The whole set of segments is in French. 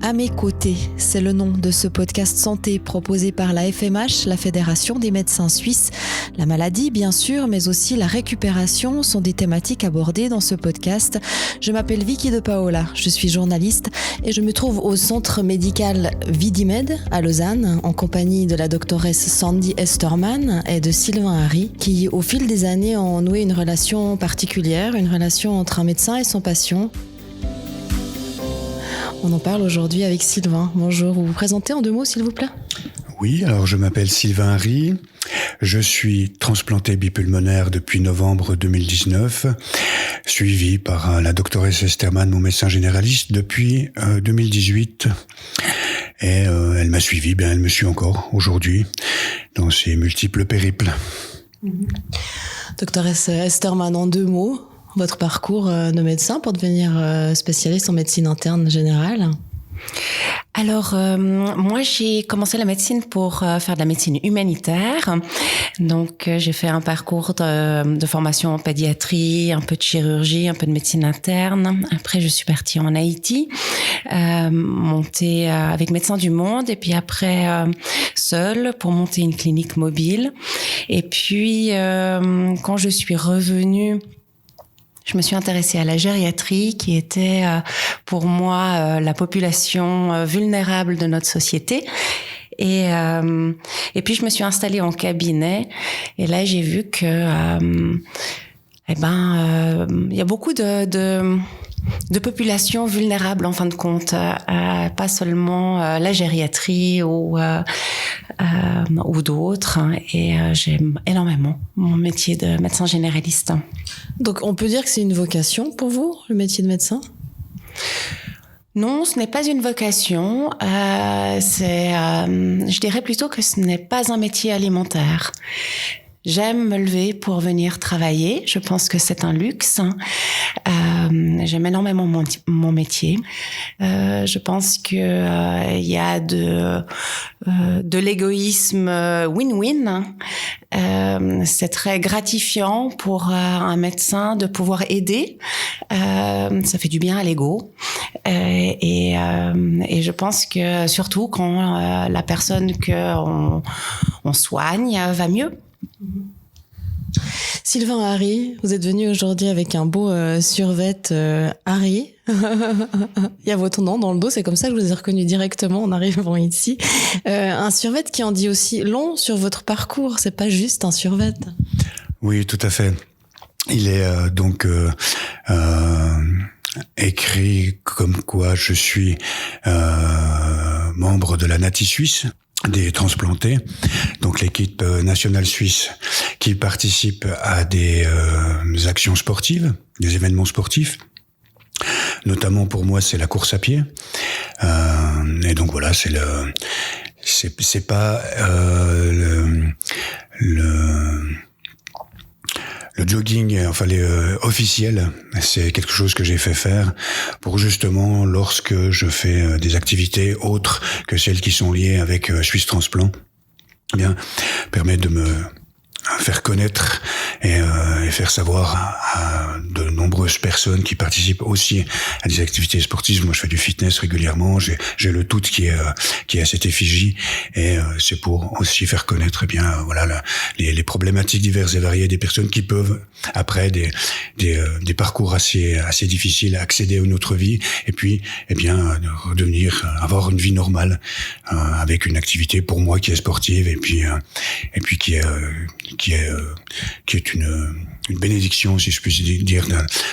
À mes côtés, c'est le nom de ce podcast santé proposé par la FMH, la Fédération des médecins suisses. La maladie, bien sûr, mais aussi la récupération sont des thématiques abordées dans ce podcast. Je m'appelle Vicky de Paola, je suis journaliste et je me trouve au centre médical Vidimed à Lausanne en compagnie de la doctoresse Sandy Esterman et de Sylvain Harry qui, au fil des années, ont noué une relation particulière, une relation entre un médecin et son patient. On en parle aujourd'hui avec Sylvain. Bonjour, vous vous présentez en 2 mots s'il vous plaît ? Oui, alors je m'appelle Sylvain Harry, je suis transplanté bipulmonaire depuis novembre 2019, suivi par la doctoresse Esterman, mon médecin généraliste, depuis 2018. Et elle m'a suivi, elle me suit encore aujourd'hui dans ses multiples périples. Doctoresse Esterman, en 2 mots, votre parcours de médecin pour devenir spécialiste en médecine interne générale ? Alors, moi, j'ai commencé la médecine pour faire de la médecine humanitaire. Donc, j'ai fait un parcours de formation en pédiatrie, un peu de chirurgie, un peu de médecine interne. Après, je suis partie en Haïti, monter avec Médecins du Monde, et puis après, seule pour monter une clinique mobile. Et puis, quand je suis revenue, je me suis intéressée à la gériatrie, qui était pour moi la population vulnérable de notre société. Et puis je me suis installée en cabinet. Et là, j'ai vu que il y a beaucoup de populations vulnérables en fin de compte, pas seulement la gériatrie ou d'autres. Et j'aime énormément mon métier de médecin généraliste. Donc on peut dire que c'est une vocation pour vous, le métier de médecin ? Non, ce n'est pas une vocation. Je dirais plutôt que ce n'est pas un métier alimentaire. J'aime me lever pour venir travailler. Je pense que c'est un luxe. J'aime énormément mon métier. Je pense que il y a de l'égoïsme win-win. C'est très gratifiant pour un médecin de pouvoir aider. Ça fait du bien à l'ego. Et je pense que surtout quand la personne qu'on soigne va mieux. Sylvain Harry, vous êtes venu aujourd'hui avec un beau survêt Harry. Il y a votre nom dans le dos, c'est comme ça que je vous ai reconnu directement en arrivant ici. Un survêt qui en dit aussi long sur votre parcours, c'est pas juste un survêt. Oui, tout à fait. Il est écrit comme quoi je suis membre de la Nati suisse des transplantés, donc l'équipe nationale suisse qui participe à des actions sportives, des événements sportifs. Notamment pour moi, c'est la course à pied. Et donc voilà, c'est pas le jogging, enfin officiel, c'est quelque chose que j'ai fait faire pour justement lorsque je fais des activités autres que celles qui sont liées avec Suisse Transplant, permet de me faire connaître et faire savoir à de nombreuses personnes qui participent aussi à des activités sportives. Moi, je fais du fitness régulièrement. J'ai le tout qui est à cette effigie, et c'est pour aussi faire connaître les problématiques diverses et variées des personnes qui peuvent après des parcours assez difficiles accéder à une autre vie, et puis avoir une vie normale avec une activité pour moi qui est sportive, et puis qui est une bénédiction, si je puis dire,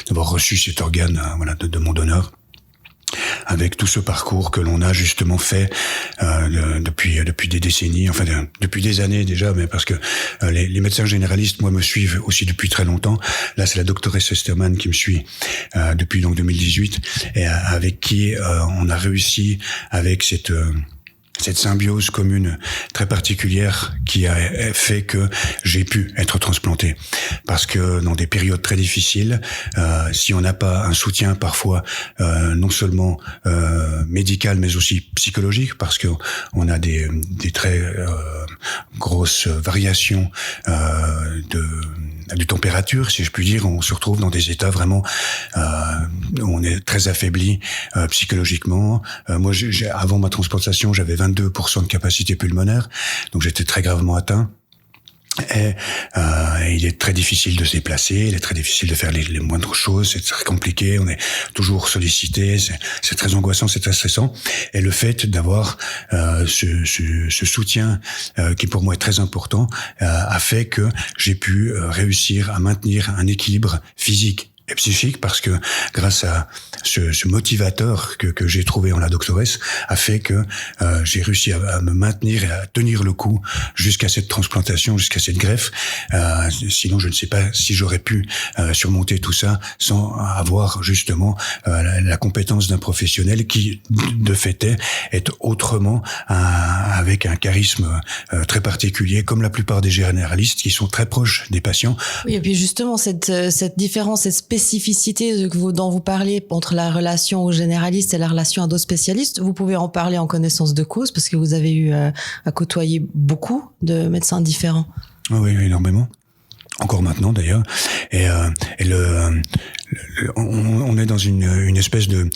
d'avoir reçu cet organe de mon donneur, avec tout ce parcours que l'on a justement fait depuis des décennies, depuis des années déjà, mais parce que les médecins généralistes, moi, me suivent aussi depuis très longtemps. Là, c'est la doctoresse Esterman qui me suit depuis 2018, et avec qui on a réussi, avec cette symbiose commune très particulière, qui a fait que j'ai pu être transplanté. Parce que dans des périodes très difficiles, si on n'a pas un soutien parfois non seulement médical mais aussi psychologique, parce que on a des très grosses variations de température, si je puis dire, on se retrouve dans des états vraiment où on est très affaibli psychologiquement. Moi, avant ma transplantation, j'avais 22% de capacité pulmonaire, donc j'étais très gravement atteint. Et il est très difficile de se déplacer, il est très difficile de faire les moindres choses, c'est très compliqué, on est toujours sollicité, c'est très angoissant, c'est très stressant. Et le fait d'avoir ce soutien qui pour moi est très important a fait que j'ai pu réussir à maintenir un équilibre physique et psychique, parce que grâce à ce motivateur que j'ai trouvé en la doctoresse a fait que j'ai réussi à me maintenir et à tenir le coup jusqu'à cette transplantation, jusqu'à cette greffe. Sinon, je ne sais pas si j'aurais pu surmonter tout ça sans avoir justement la compétence d'un professionnel qui, de fait, est autrement avec un charisme très particulier, comme la plupart des généralistes qui sont très proches des patients. Oui, et puis justement, cette différence, cette spécificité dont vous parliez entre la relation aux généralistes et la relation à d'autres spécialistes, vous pouvez en parler en connaissance de cause parce que vous avez eu à côtoyer beaucoup de médecins différents. Oui, énormément. Encore maintenant d'ailleurs. Et on est dans une espèce de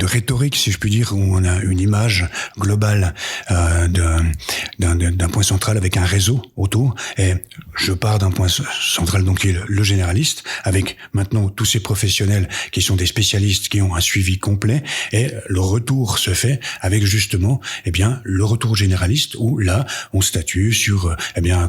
rhétorique, si je puis dire, où on a une image globale d'un point central avec un réseau autour. Et je pars d'un point central, donc qui est le généraliste, avec maintenant tous ces professionnels qui sont des spécialistes, qui ont un suivi complet. Et le retour se fait avec justement, le retour généraliste, où là, on statue sur,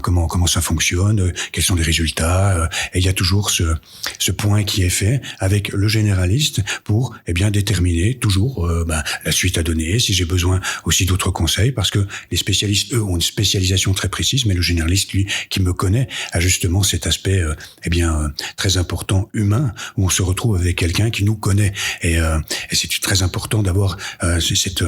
comment ça fonctionne, quels sont les résultats. Et il y a toujours ce point qui est fait avec le généraliste pour déterminer toujours la suite à donner, si j'ai besoin aussi d'autres conseils, parce que les spécialistes, eux, ont une spécialisation très précise, mais le généraliste, lui, qui me connaît, a justement cet aspect très important humain, où on se retrouve avec quelqu'un qui nous connaît, et c'est très important d'avoir cette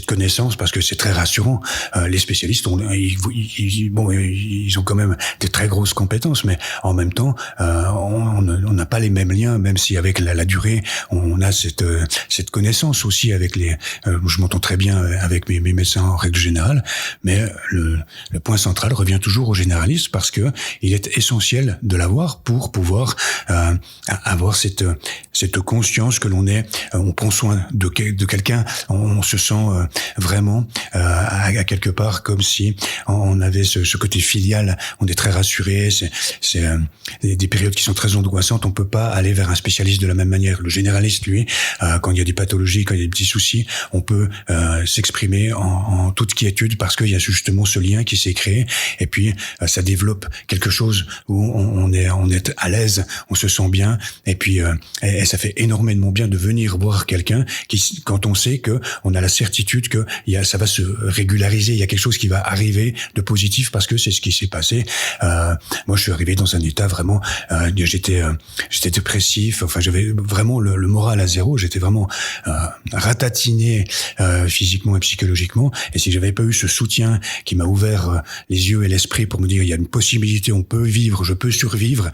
connaissance, parce que c'est très rassurant. Les spécialistes, ils ont quand même de très grosses compétences, mais en même temps, on n'a pas les mêmes liens, même si avec la durée, on a cette connaissance aussi avec je m'entends très bien avec mes médecins en règle générale, mais le point central revient toujours au généraliste, parce que il est essentiel de l'avoir pour pouvoir avoir cette conscience que on prend soin de quelqu'un, on se sent vraiment à quelque part comme si on avait ce côté filial, on est très rassuré, c'est des périodes qui sont très angoissantes, on peut pas aller vers un spécialiste de la même manière. Le généraliste, lui, quand il y a des pathologies, quand il y a des petits soucis, on peut s'exprimer en toute quiétude, parce qu'il y a justement ce lien qui s'est créé, et puis ça développe quelque chose où on est à l'aise, on se sent bien, et puis et ça fait énormément bien de venir voir quelqu'un quand on sait que on a la certitude que ça va se régulariser, il y a quelque chose qui va arriver de positif, parce que c'est ce qui s'est passé. Moi, je suis arrivé dans un état vraiment, j'étais dépressif, enfin j'avais vraiment le moral à zéro, j'étais vraiment ratatiné physiquement et psychologiquement, et si j'avais pas eu ce soutien qui m'a ouvert les yeux et l'esprit pour me dire il y a une possibilité, on peut vivre, je peux survivre,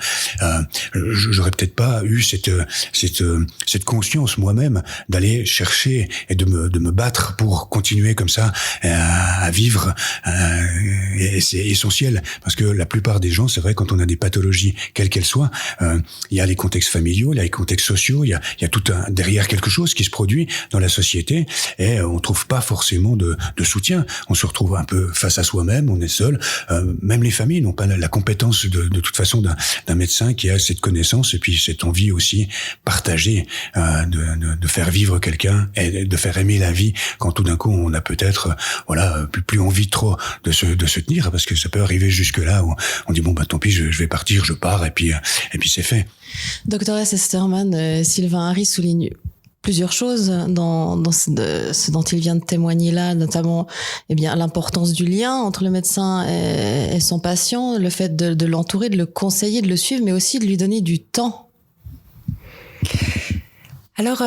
j'aurais peut-être pas eu cette conscience moi-même d'aller chercher et de me battre pour continuer comme ça à vivre, et c'est essentiel, parce que la plupart des gens, c'est vrai, quand on a des pathologies quelles qu'elles soient, il y a les contextes familiaux, il y a les contextes sociaux, il y a tout derrière quelque chose qui se produit dans la société, et on trouve pas forcément de soutien. On se retrouve un peu face à soi-même, on est seul. Même les familles n'ont pas la compétence de toute façon d'un médecin qui a cette connaissance et puis cette envie aussi partagée de faire vivre quelqu'un et de faire aimer la vie quand tout d'un coup on a peut-être plus envie trop de se tenir, parce que ça peut arriver jusque là où on dit tant pis, je vais partir, je pars, et puis c'est fait. Doctoresse Estermann, Sylvain Harry souligne plusieurs choses dans ce dont il vient de témoigner là, notamment l'importance du lien entre le médecin et son patient, le fait de l'entourer, de le conseiller, de le suivre, mais aussi de lui donner du temps. Alors,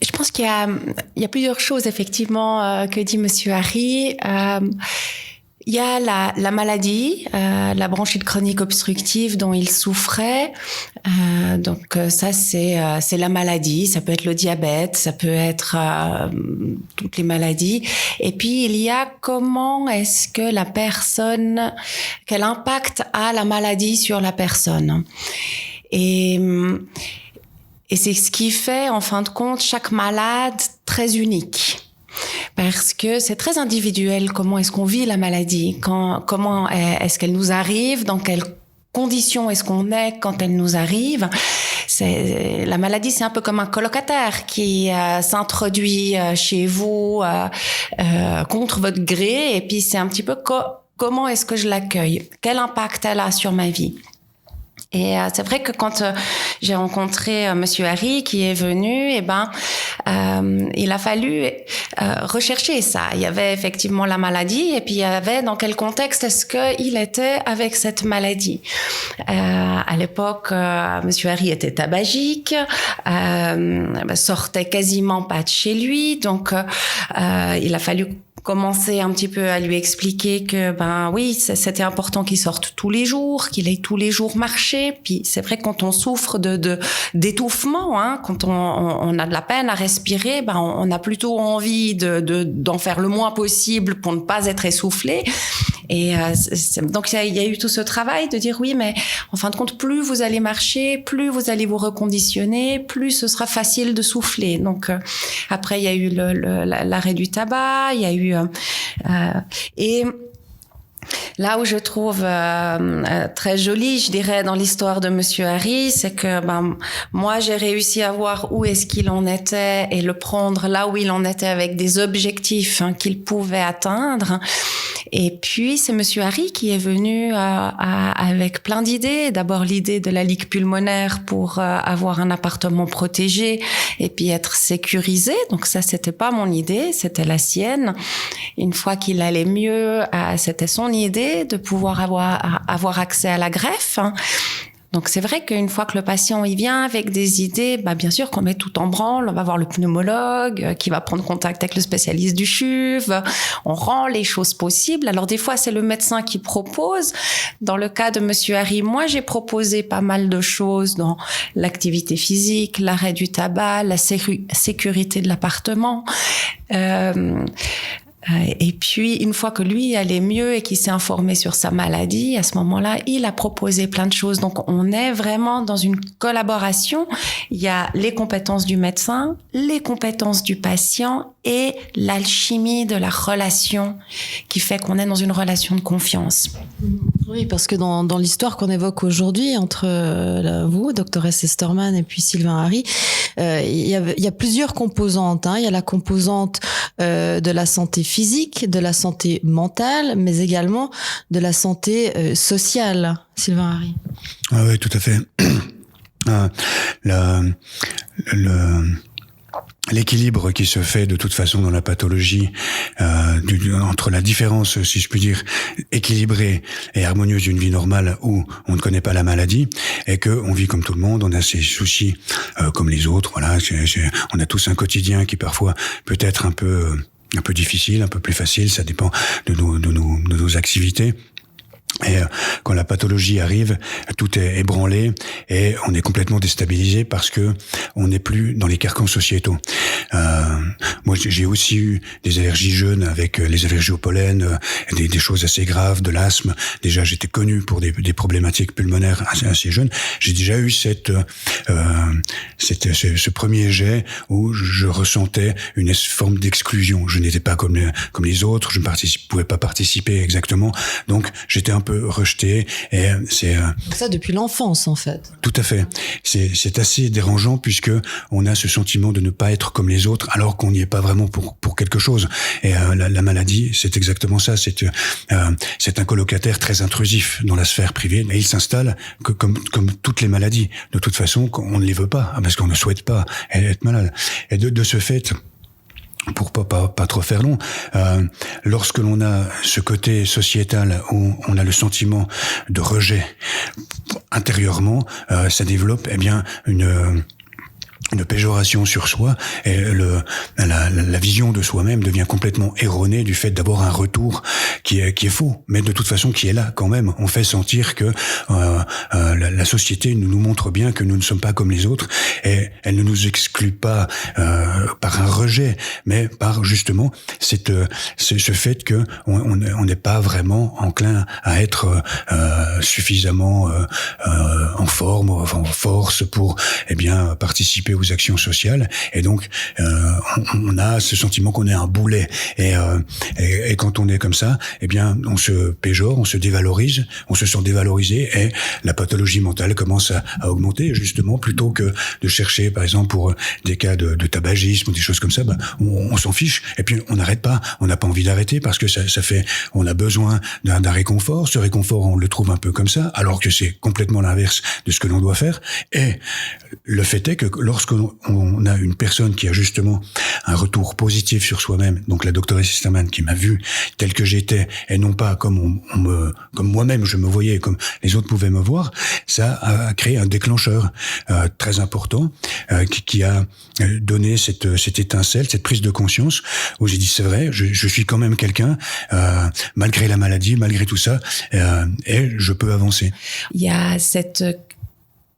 je pense qu'il y a plusieurs choses effectivement que dit Monsieur Harry. Il y a la maladie, la bronchite chronique obstructive dont il souffrait. Donc ça, c'est la maladie. Ça peut être le diabète, ça peut être toutes les maladies. Et puis il y a comment est-ce que quel impact a la maladie sur la personne. Et c'est ce qui fait, en fin de compte, chaque malade très unique. Parce que c'est très individuel comment est-ce qu'on vit la maladie, comment est-ce qu'elle nous arrive, dans quelles conditions est-ce qu'on est quand elle nous arrive. La maladie, c'est un peu comme un colocataire qui s'introduit chez vous contre votre gré, et puis c'est un petit peu comment est-ce que je l'accueille, quel impact elle a sur ma vie. Et c'est vrai que quand j'ai rencontré Monsieur Harry qui est venu, il a fallu rechercher ça. Il y avait effectivement la maladie, et puis il y avait dans quel contexte est-ce qu'il était avec cette maladie. À l'époque, Monsieur Harry était tabagique, sortait quasiment pas de chez lui, donc il a fallu commencer un petit peu à lui expliquer que oui, c'était important qu'il sorte tous les jours, qu'il aille tous les jours marcher. Puis c'est vrai que quand on souffre d'étouffement, quand on a de la peine à respirer, on a plutôt envie d'en faire le moins possible pour ne pas être essoufflé. Et donc il y a eu tout ce travail de dire oui, mais en fin de compte, plus vous allez marcher, plus vous allez vous reconditionner, plus ce sera facile de souffler. Donc après il y a eu l'arrêt du tabac, il y a eu et là où je trouve très joli, je dirais, dans l'histoire de Monsieur Harry, c'est que moi j'ai réussi à voir où est-ce qu'il en était et le prendre là où il en était avec des objectifs qu'il pouvait atteindre. Et puis c'est Monsieur Harry qui est venu avec plein d'idées. D'abord l'idée de la ligue pulmonaire pour avoir un appartement protégé et puis être sécurisé. Donc ça, c'était pas mon idée, c'était la sienne. Une fois qu'il allait mieux, c'était son idée de pouvoir avoir accès à la greffe. Donc c'est vrai qu'une fois que le patient il vient avec des idées, bien sûr qu'on met tout en branle, on va voir le pneumologue qui va prendre contact avec le spécialiste du CHUV, on rend les choses possibles. Alors des fois c'est le médecin qui propose. Dans le cas de Monsieur Harry, moi j'ai proposé pas mal de choses dans l'activité physique, l'arrêt du tabac, la sécurité de l'appartement. Et puis, une fois que lui allait mieux et qu'il s'est informé sur sa maladie, à ce moment-là, il a proposé plein de choses. Donc, on est vraiment dans une collaboration. Il y a les compétences du médecin, les compétences du patient et l'alchimie de la relation qui fait qu'on est dans une relation de confiance. Oui, parce que dans l'histoire qu'on évoque aujourd'hui entre vous, Dr. Esterman, et puis Sylvain Harry, il y a plusieurs composantes. Il y a la composante de la santé physique, de la santé mentale, mais également de la santé sociale, Sylvain Harry. Ah oui, tout à fait. L'équilibre qui se fait de toute façon dans la pathologie entre la différence, si je puis dire, équilibrée et harmonieuse d'une vie normale où on ne connaît pas la maladie et que on vit comme tout le monde, on a ses soucis comme les autres. Voilà, on a tous un quotidien qui parfois peut être un peu difficile, un peu plus facile, ça dépend de nos activités. Et quand la pathologie arrive, tout est ébranlé et on est complètement déstabilisé parce que on n'est plus dans les carcans sociétaux. Moi, j'ai aussi eu des allergies jeunes avec les allergies au pollen, des choses assez graves, de l'asthme. Déjà, j'étais connu pour des problématiques pulmonaires assez jeunes. J'ai déjà eu ce premier jet où je ressentais une forme d'exclusion. Je n'étais pas comme les autres, je ne pouvais pas participer exactement. Donc, j'étais un peu rejeté et c'est ça depuis l'enfance en fait. Tout à fait. C'est assez dérangeant puisque on a ce sentiment de ne pas être comme les autres alors qu'on n'y est pas vraiment pour quelque chose. Et la maladie, c'est exactement ça. C'est un colocataire très intrusif dans la sphère privée et il s'installe comme toutes les maladies. De toute façon, on ne les veut pas parce qu'on ne souhaite pas être malade. Et de ce fait, pour pas trop faire long, lorsque l'on a ce côté sociétal où on a le sentiment de rejet intérieurement, ça développe une une péjoration sur soi, et la vision de soi-même devient complètement erronée du fait d'avoir un retour qui est faux, mais de toute façon qui est là quand même. On fait sentir que la société nous montre bien que nous ne sommes pas comme les autres, et elle ne nous exclut pas par un rejet, mais par justement ce fait que on n'est pas vraiment enclin à être suffisamment en forme, en force pour participer aux actions sociales, et donc on a ce sentiment qu'on est un boulet, et quand on est comme ça, on se péjore, on se dévalorise, on se sent dévalorisé, et la pathologie mentale commence à augmenter, justement, plutôt que de chercher, par exemple, pour des cas de tabagisme ou des choses comme ça, on s'en fiche, et puis on n'arrête pas, on n'a pas envie d'arrêter, parce que ça fait, on a besoin d'un réconfort, ce réconfort on le trouve un peu comme ça, alors que c'est complètement l'inverse de ce que l'on doit faire. Et le fait est que lorsqu'on a une personne qui a justement un retour positif sur soi-même, donc la doctoresse Sisterman qui m'a vu tel que j'étais, et non pas comme comme moi-même je me voyais, comme les autres pouvaient me voir, ça a créé un déclencheur très important qui a donné cette étincelle, cette prise de conscience, où j'ai dit c'est vrai, je suis quand même quelqu'un, malgré la maladie, malgré tout ça, et je peux avancer. Il y a cette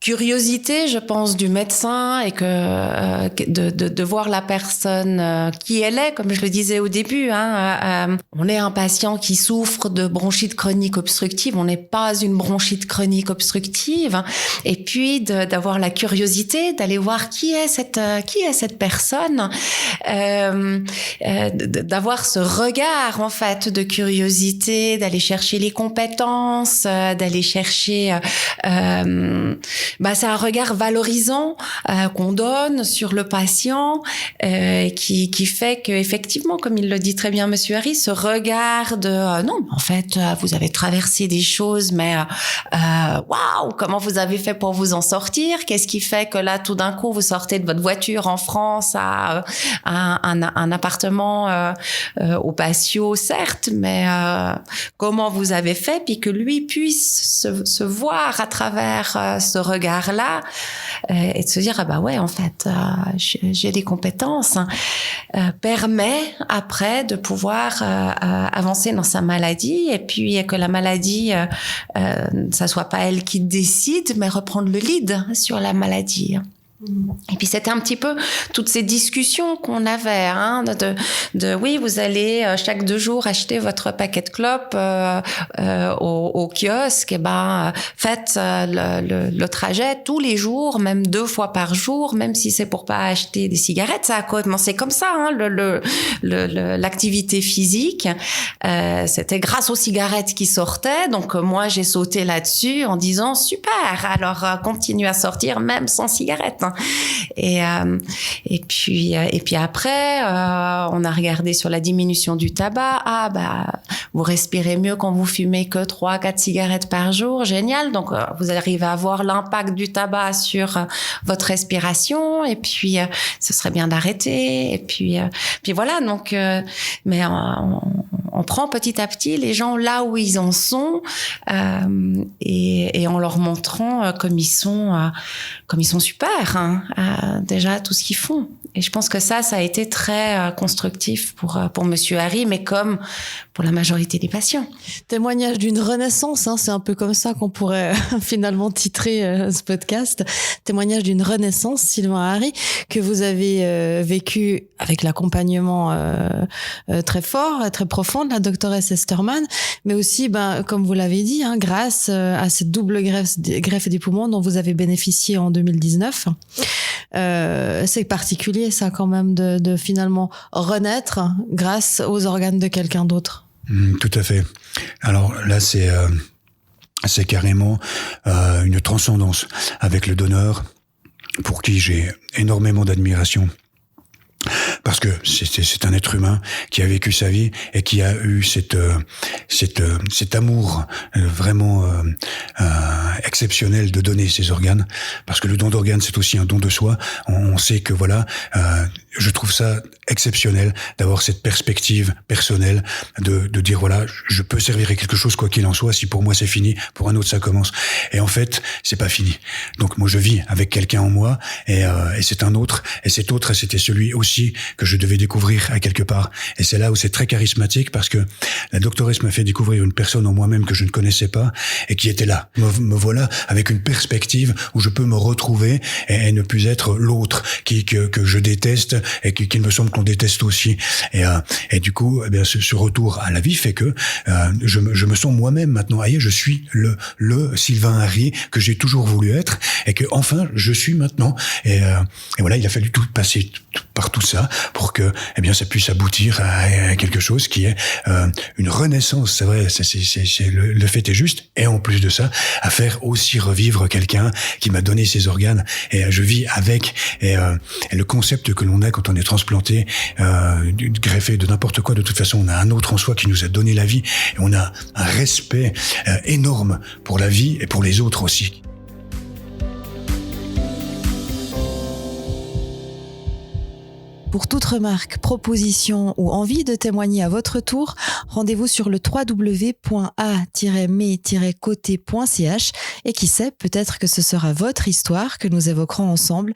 curiosité, je pense, du médecin, et que de voir la personne qui elle est, comme je le disais au début. On est un patient qui souffre de bronchite chronique obstructive. On n'est pas une bronchite chronique obstructive. Et puis d'avoir la curiosité d'aller voir qui est cette personne, d'avoir ce regard en fait de curiosité, d'aller chercher les compétences, d'aller chercher. C'est un regard valorisant qu'on donne sur le patient, qui fait que effectivement, comme il le dit très bien Monsieur Harry, ce regard de non, en fait, vous avez traversé des choses, mais waouh, comment vous avez fait pour vous en sortir? Qu'est-ce qui fait que là, tout d'un coup, vous sortez de votre voiture en France à un appartement au patio, certes, mais comment vous avez fait, puis que lui puisse se voir à travers ce regard-là, et de se dire en fait j'ai des compétences, permet après de pouvoir avancer dans sa maladie, et puis que la maladie ça soit pas elle qui décide, mais reprendre le lead sur la maladie. Et puis c'était un petit peu toutes ces discussions qu'on avait, de oui, vous allez chaque 2 jours acheter votre paquet de clopes au kiosque, et faites le trajet tous les jours, même 2 fois par jour, même si c'est pour pas acheter des cigarettes. Ça a commencé comme ça, l'activité physique. C'était grâce aux cigarettes qui sortaient, donc moi j'ai sauté là-dessus en disant super, alors continue à sortir même sans cigarettes. Et puis après, on a regardé sur la diminution du tabac. Vous respirez mieux quand vous fumez que 3-4 cigarettes par jour. Génial. Donc, vous arrivez à voir l'impact du tabac sur votre respiration. Et puis, ce serait bien d'arrêter. Et puis voilà. Donc, mais on prend petit à petit les gens là où ils en sont, et en leur montrant comme ils sont super, déjà tout ce qu'ils font. Et je pense que ça a été très constructif pour Monsieur Harry, mais comme pour la majorité des patients. Témoignage d'une renaissance, c'est un peu comme ça qu'on pourrait finalement titrer ce podcast. Témoignage d'une renaissance, Sylvain Harry, que vous avez vécu avec l'accompagnement très fort, très profond de la doctoresse Sisterman, mais aussi, comme vous l'avez dit, grâce à cette double greffe des poumons dont vous avez bénéficié en 2019. C'est particulier, ça, quand même, de finalement renaître grâce aux organes de quelqu'un d'autre. Tout à fait. Alors là, c'est carrément une transcendance avec le donneur, pour qui j'ai énormément d'admiration, parce que c'est un être humain qui a vécu sa vie et qui a eu cet amour vraiment exceptionnel de donner ses organes, parce que le don d'organes c'est aussi un don de soi. On sait que voilà, je trouve ça exceptionnel d'avoir cette perspective personnelle de dire voilà, je peux servir à quelque chose quoi qu'il en soit. Si pour moi c'est fini, pour un autre ça commence. Et en fait, c'est pas fini. Donc moi je vis avec quelqu'un en moi et c'est un autre, et cet autre c'était celui aussi que je devais découvrir à quelque part. Et c'est là où c'est très charismatique, parce que la doctoresse m'a fait découvrir une personne en moi-même que je ne connaissais pas et qui était là. Me voilà avec une perspective où je peux me retrouver et ne plus être l'autre que je déteste et qu'il me semble qu'on déteste aussi. Et du coup, eh bien, ce retour à la vie fait que je me sens moi-même maintenant. Aïe, je suis le Sylvain Harry que j'ai toujours voulu être, et que enfin je suis maintenant. Et voilà, il a fallu passer par tout ça pour que eh bien ça puisse aboutir à quelque chose qui est une renaissance. C'est vrai, le fait est juste. Et en plus de ça, à faire aussi revivre quelqu'un qui m'a donné ses organes, et je vis avec. Et le concept que l'on a quand on est transplanté, greffé de n'importe quoi, de toute façon, on a un autre en soi qui nous a donné la vie, et on a un respect énorme pour la vie et pour les autres aussi. Pour toute remarque, proposition ou envie de témoigner à votre tour, rendez-vous sur le www.a-me-côté.ch, et qui sait, peut-être que ce sera votre histoire que nous évoquerons ensemble